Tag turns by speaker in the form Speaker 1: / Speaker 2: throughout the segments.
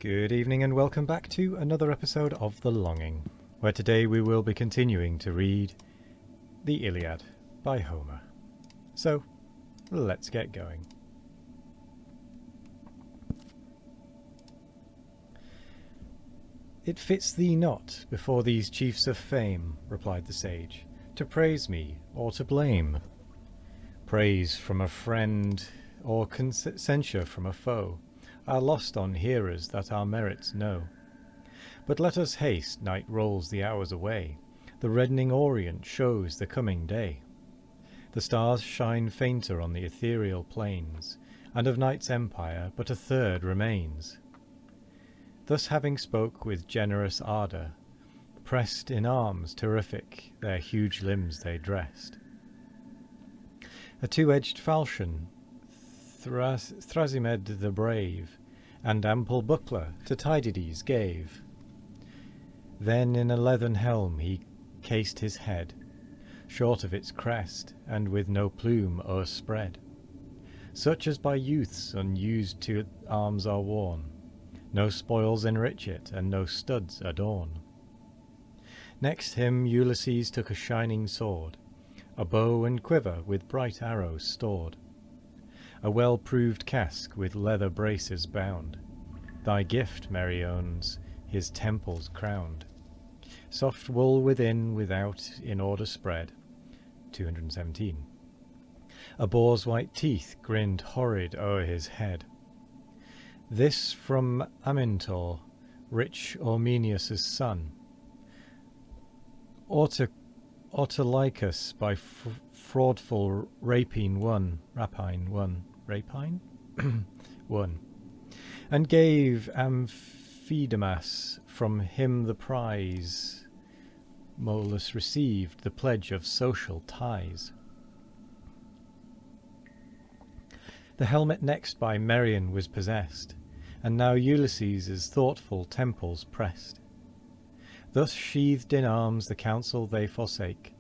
Speaker 1: Good evening and welcome back to another episode of The Longing, where today we will be continuing to read the Iliad by Homer. So, let's get going. It fits thee not before these chiefs of fame, replied the sage, to praise me or to blame. Praise from a friend or censure from a foe are lost on hearers that our merits know. But let us haste, night rolls the hours away, the reddening orient shows the coming day. The stars shine fainter on the ethereal plains, and of night's empire but a third remains. Thus having spoke with generous ardour, pressed in arms terrific their huge limbs they dressed. A two-edged falchion Thrasymed the brave, and ample buckler to Tydides gave. Then in a leathern helm he cased his head, short of its crest, and with no plume o'erspread, such as by youths unused to arms are worn. No spoils enrich it, and no studs adorn. Next him Ulysses took a shining sword, a bow and quiver with bright arrows stored, a well-proved casque with leather braces bound. Thy gift, Meriones, his temples crowned. Soft wool within, without, in order spread. 217. A boar's white teeth grinned horrid o'er his head. This from Amintor, rich Ormenius' son. Autolycus by fraudful rapine won, won, and gave Amphidamas from him the prize. Molus received the pledge of social ties. The helmet next by Merion was possessed, and now Ulysses' thoughtful temples pressed. Thus sheathed in arms the council they forsake,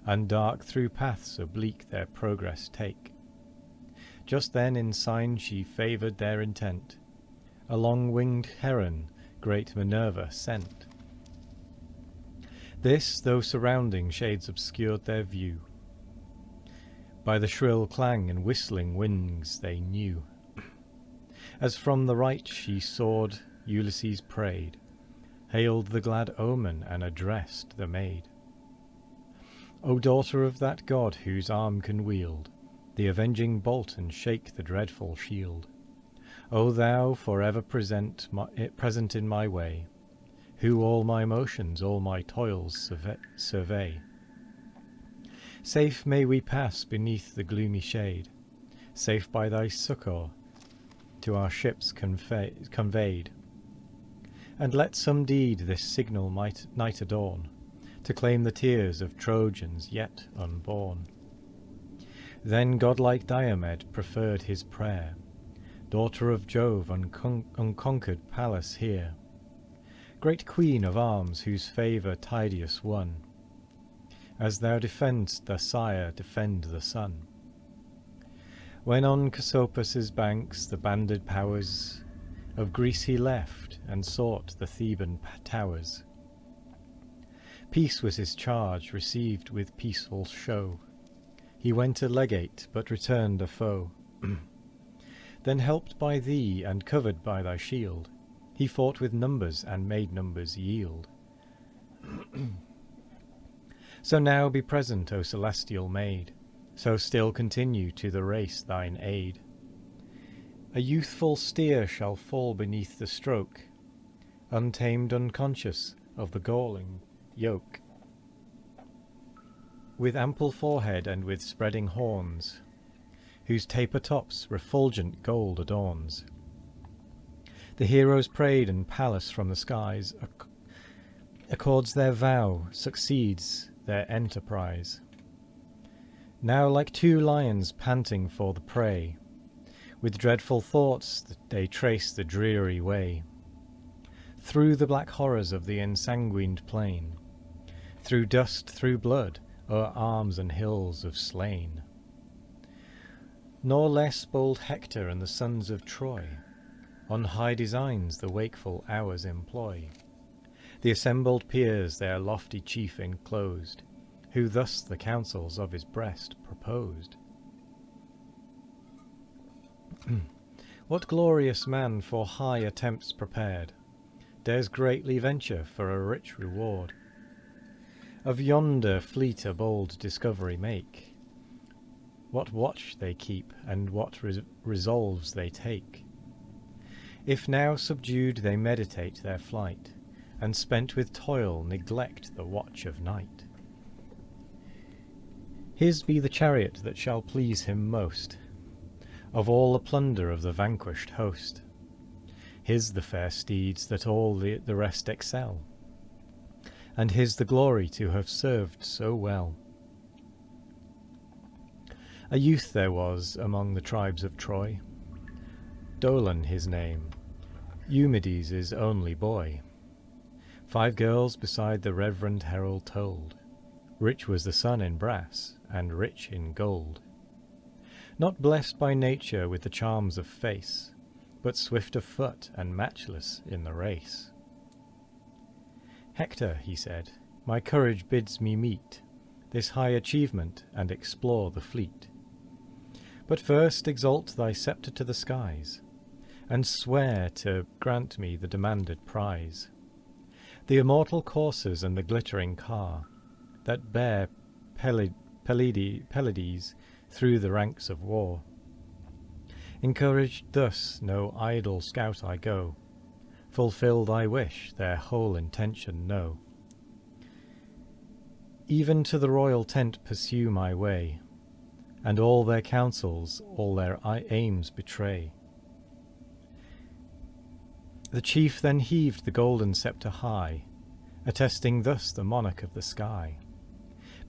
Speaker 1: and dark through paths oblique their progress take. Just then in sign she favoured their intent, a long-winged heron great Minerva sent. This, though surrounding shades obscured their view, by the shrill clang and whistling wings they knew. As from the right she soared, Ulysses prayed, hailed the glad omen, and addressed the maid. O daughter of that god whose arm can wield the avenging bolt and shake the dreadful shield, O thou for ever present in my way, who all my motions, all my toils survey. Safe may we pass beneath the gloomy shade, safe by thy succour to our ships conveyed. And let some deed this signal night adorn, to claim the tears of Trojans yet unborn. Then godlike Diomed preferred his prayer, daughter of Jove, unconquered Pallas hear, great queen of arms whose favour Tydeus won. As thou defend'st the sire, defend the son. When on Casopus' banks the banded powers of Greece he left, and sought the Theban towers, peace was his charge, received with peaceful show. He went a legate, but returned a foe. Then helped by thee, and covered by thy shield, he fought with numbers, and made numbers yield. So now be present, O celestial maid, so still continue to the race thine aid. A youthful steer shall fall beneath the stroke, untamed, unconscious of the galling yoke, with ample forehead and with spreading horns, whose taper tops refulgent gold adorns. The heroes prayed, and Pallas from the skies accords their vow, succeeds their enterprise. Now like two lions panting for the prey, with dreadful thoughts they trace the dreary way, through the black horrors of the ensanguined plain, through dust, through blood, o'er arms and hills of slain. Nor less bold Hector and the sons of Troy, On high designs the wakeful hours employ. The assembled peers their lofty chief enclosed, who thus the counsels of his breast proposed. What glorious man for high attempts prepared dares greatly venture for a rich reward? Of yonder fleet a bold discovery make, what watch they keep, and what resolves they take. If now subdued they meditate their flight, and spent with toil neglect the watch of night. His be the chariot that shall please him most, of all the plunder of the vanquished host. His the fair steeds that all the rest excel, and his the glory to have served so well. A youth there was among the tribes of Troy, Dolon his name, Eumedes' only boy. 5 girls beside the reverend herald told, rich was the son in brass, and rich in gold. Not blessed by nature with the charms of face, but swift of foot and matchless in the race. Hector, he said, my courage bids me meet this high achievement and explore the fleet. But first exalt thy sceptre to the skies, and swear to grant me the demanded prize, the immortal coursers and the glittering car that bear Pelides through the ranks of war. Encouraged thus, no idle scout I go, fulfil thy wish, their whole intention know. Even to the royal tent pursue my way, and all their counsels, all their aims betray. The chief then heaved the golden sceptre high, attesting thus the monarch of the sky.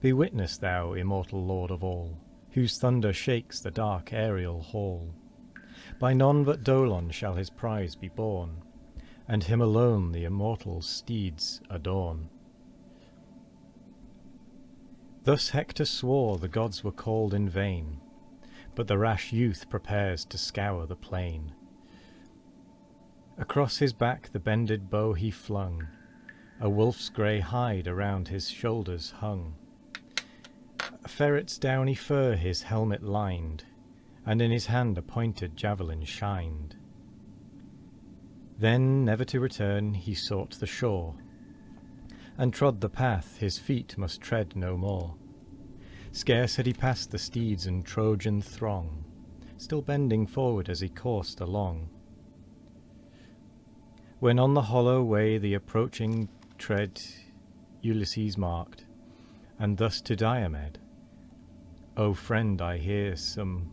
Speaker 1: Be witness thou, immortal lord of all, whose thunder shakes the dark aerial hall. By none but Dolon shall his prize be borne, and him alone the immortal steeds adorn. Thus Hector swore the gods were called in vain, but the rash youth prepares to scour the plain. Across his back the bended bow he flung, a wolf's grey hide around his shoulders hung. A ferret's downy fur his helmet lined, and in his hand a pointed javelin shined. Then, never to return, he sought the shore, and trod the path his feet must tread no more. Scarce had he passed the steeds and Trojan throng, still bending forward as he coursed along, when on the hollow way the approaching tread Ulysses marked, and thus to Diomed, O friend, I hear some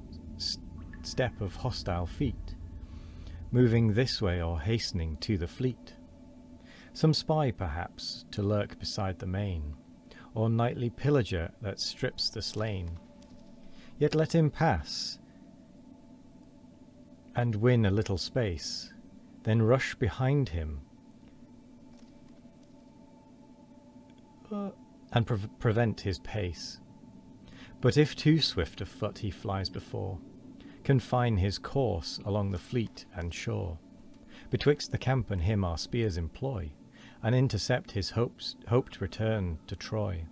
Speaker 1: step of hostile feet, moving this way or hastening to the fleet. Some spy, perhaps, to lurk beside the main, or nightly pillager that strips the slain. Yet let him pass, and win a little space, then rush behind him, and prevent his pace. But if too swift of foot he flies before, confine his course along the fleet and shore. Betwixt the camp and him our spears employ, and intercept his hoped return to Troy.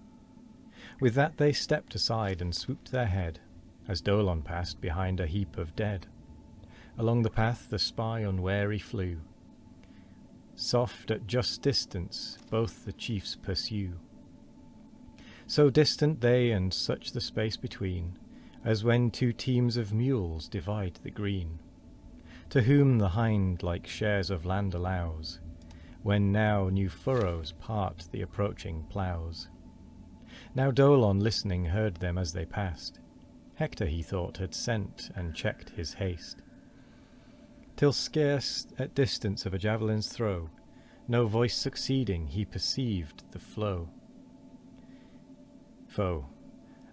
Speaker 1: With that they stepped aside and swooped their head, as Dolon passed behind a heap of dead. Along the path the spy unwary flew, soft at just distance both the chiefs pursue. So distant they, and such the space between, as when 2 teams of mules divide the green, to whom the hind like shares of land allows, when now new furrows part the approaching ploughs. Now Dolon listening heard them as they passed. Hector, he thought, had sent and checked his haste, till scarce at distance of a javelin's throw, no voice succeeding, he perceived the foe,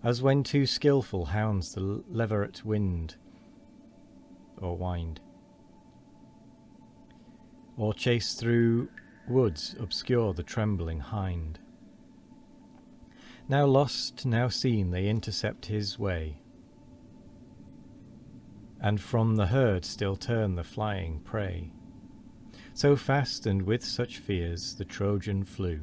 Speaker 1: as when 2 skilful hounds the leveret wind or wind, or chase through woods obscure the trembling hind. Now lost, now seen, they intercept his way, and from the herd still turn the flying prey. So fast and with such fears the Trojan flew,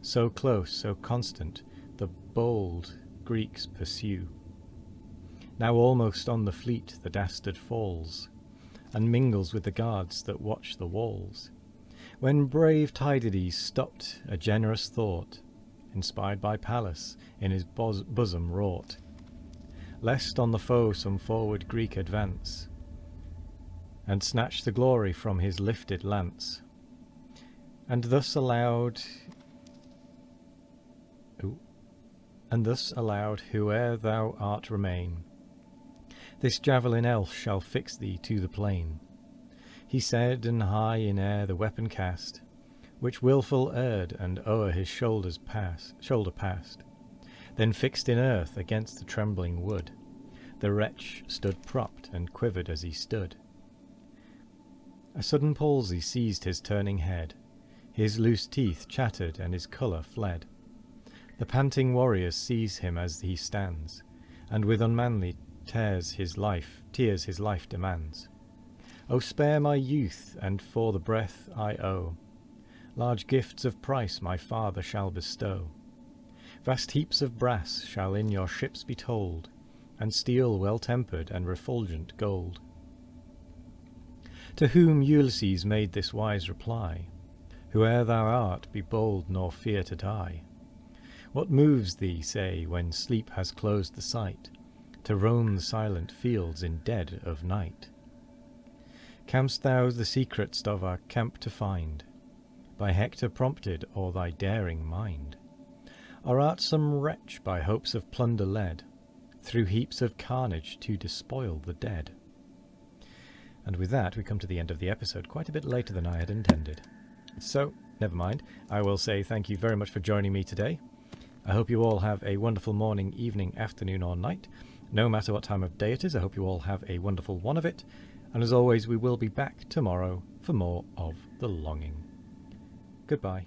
Speaker 1: so close, so constant, the bold Greeks pursue. Now almost on the fleet the dastard falls, and mingles with the guards that watch the walls. When brave Tydides stopped a generous thought, inspired by Pallas, in his bosom wrought, lest on the foe some forward Greek advance, and snatch the glory from his lifted lance, and thus allowed whoe'er thou art remain, this javelin else shall fix thee to the plain. He said, and high in air the weapon cast, which wilful erred, and o'er his shoulder passed, then fixed in earth against the trembling wood. The wretch stood propped, and quivered as he stood. A sudden palsy seized his turning head, his loose teeth chattered, and his colour fled. The panting warriors seize him as he stands, and with unmanly tears his life demands. O spare my youth, and for the breath I owe, large gifts of price my father shall bestow. Vast heaps of brass shall in your ships be told, and steel well tempered and refulgent gold. To whom Ulysses made this wise reply, whoe'er thou art, be bold nor fear to die. What moves thee, say, when sleep has closed the sight, to roam the silent fields in dead of night? Cam'st thou the secrets of our camp to find, by Hector prompted, or thy daring mind? Or art some wretch by hopes of plunder led, through heaps of carnage to despoil the dead? And with that we come to the end of the episode, quite a bit later than I had intended. So, never mind, I will say thank you very much for joining me today. I hope you all have a wonderful morning, evening, afternoon or night. No matter what time of day it is, I hope you all have a wonderful one of it. And as always, we will be back tomorrow for more of The Longing. Goodbye.